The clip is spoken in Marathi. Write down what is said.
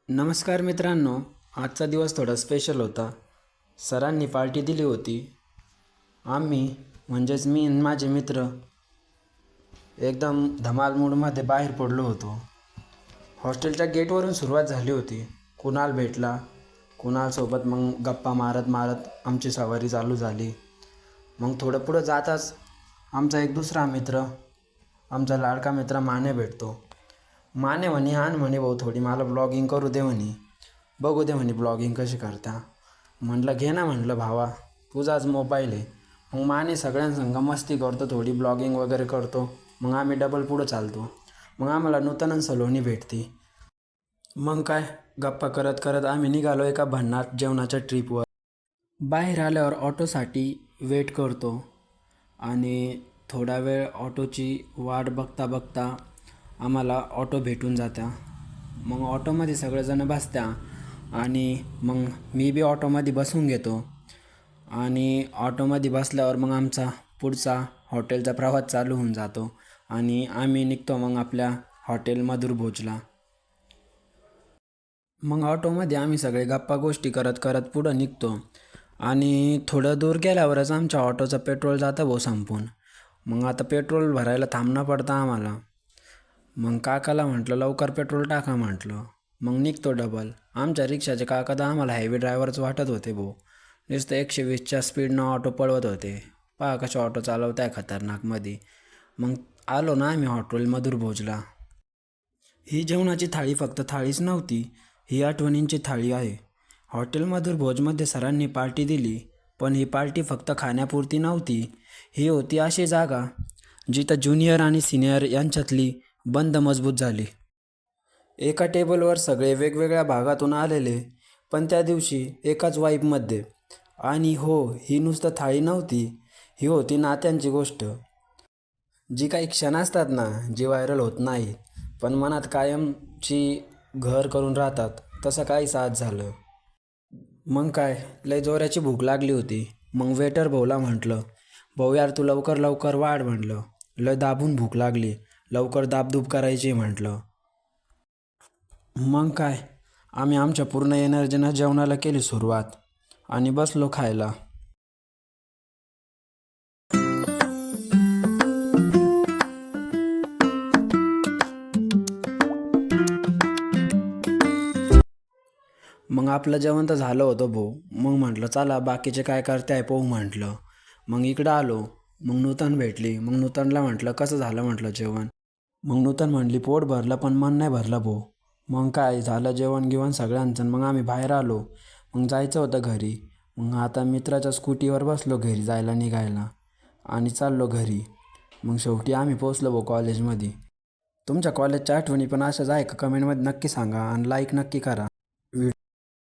नमस्कार मित्रांनो, आजचा दिवस थोडा स्पेशल होता. सरांनी पार्टी दिली होती. आम्ही म्हणजेच मी आणि माझे मित्र एकदम धमाल मूडमध्ये बाहेर पडलो होतो. हॉस्टेलच्या गेटवरून सुरुवात झाली होती. कुणाल भेटला. कुणालसोबत मग गप्पा मारत मारत आमची सवारी चालू झाली. मग थोडं पुढं जाताच आमचा एक दुसरा मित्र, आमचा लाडका मित्र माने भेटतो. माने म्हणे, आण म्हणे भाऊ थोडी मला ब्लॉगिंग करू दे म्हणे, बघू दे म्हणे ब्लॉगिंग कशी करता. म्हटलं घे ना, म्हटलं भावा तुझाच मोबाईल आहे. मग माने सगळ्यांसंग मस्ती करतो, थोडी ब्लॉगिंग वगैरे करतो. मग आम्ही डबल पुढं चालतो. मग आम्हाला नूतन सलोनी भेटते. मग काय गप्पा करत करत आम्ही निघालो एका भन्नाट जेवणाच्या ट्रीपवर. बाहेर आल्यावर ऑटोसाठी वेट करतो आणि थोडा वेळ ऑटोची वाट बघता बघता आम्हाला ऑटो भेटून जात्या. मग ऑटोमध्ये सगळेजण बसत्या आणि मग मी बी ऑटोमध्ये बसून घेतो आणि ऑटोमध्ये बसल्यावर मग आमचा पुढचा हॉटेलचा प्रवास चालू होऊन जातो आणि आम्ही निघतो मग आपल्या हॉटेल मधुर भोजला. मग ऑटोमध्ये आम्ही सगळे गप्पा गोष्टी करत करत पुढं निघतो आणि थोडं दूर गेल्यावरच आमच्या ऑटोचं पेट्रोल जातं भाऊ संपून. मग आता पेट्रोल भरायला थांबणं पडतं आम्हाला. मग काकाला म्हटलं लवकर पेट्रोल टाका म्हटलं. मग निघतो डबल. आमच्या रिक्षाचे काका तर आम्हाला हेवी ड्रायव्हरच वाटत होते भाऊ. नुसतं 120च्या स्पीडनं ऑटो पळवत होते. पहा कसे ऑटो चालवत आहे खतरनाकमध्ये. मग आलो ना आम्ही हॉटेल मधुर भोजला. ही जेवणाची थाळी फक्त थाळीच नव्हती, ही आठवणींची थाळी आहे. हॉटेल मधुर भोजमध्ये सरांनी पार्टी दिली, पण ही पार्टी फक्त खाण्यापुरती नव्हती. ही होती अशी जागा जिथं ज्युनियर आणि सिनियर यांच्यातली बंद मजबूत झाली. एका टेबलवर सगळे वेगवेगळ्या भागातून आलेले, पण त्या दिवशी एकाच वाईबमध्ये. आणि हो, ही नुसतं थाळी नव्हती, ही होती नात्यांची गोष्ट. जी काही क्षण असतात ना, जी व्हायरल होत नाही पण मनात कायमची घर करून राहतात, तसं काहीच आज झालं. मग काय लय जोराची भूक लागली होती. मग वेटर भाऊला म्हटलं, भाऊ यार तू लवकर लवकर वाढ म्हटलं, लय दाबून भूक लागली, लवकर दाबदूब करायची म्हटलं. मग काय आम्ही आमच्या पूर्ण एनर्जीनं जेवणाला केली सुरुवात आणि बसलो खायला. मग आपलं जेवण तर झालं होतं भाऊ. मग म्हटलं चला बाकीचे काय करते आहे पाहू म्हटलं. मग इकडं आलो. मग नूतन भेटली. मग नूतनला म्हटलं कसं झालं म्हटलं जेवण. मग नूतन म्हटली पोट भरलं पण मन नाही भरलं भाऊ. मग काय झालं जेवण गिवण सगळ्यांचं. मग आम्ही बाहेर आलो. मग जायचं होतं घरी. मग आता मित्राच्या स्कूटीवर बसलो घरी जायला निघायला आणि चाललो घरी. मग शेवटी आम्ही पोचलो भाऊ कॉलेजमध्ये. तुमच्या कॉलेजच्या आठवणी पण अशाच आहे का? कमेंटमध्ये नक्की सांगा आणि लाईक नक्की करा.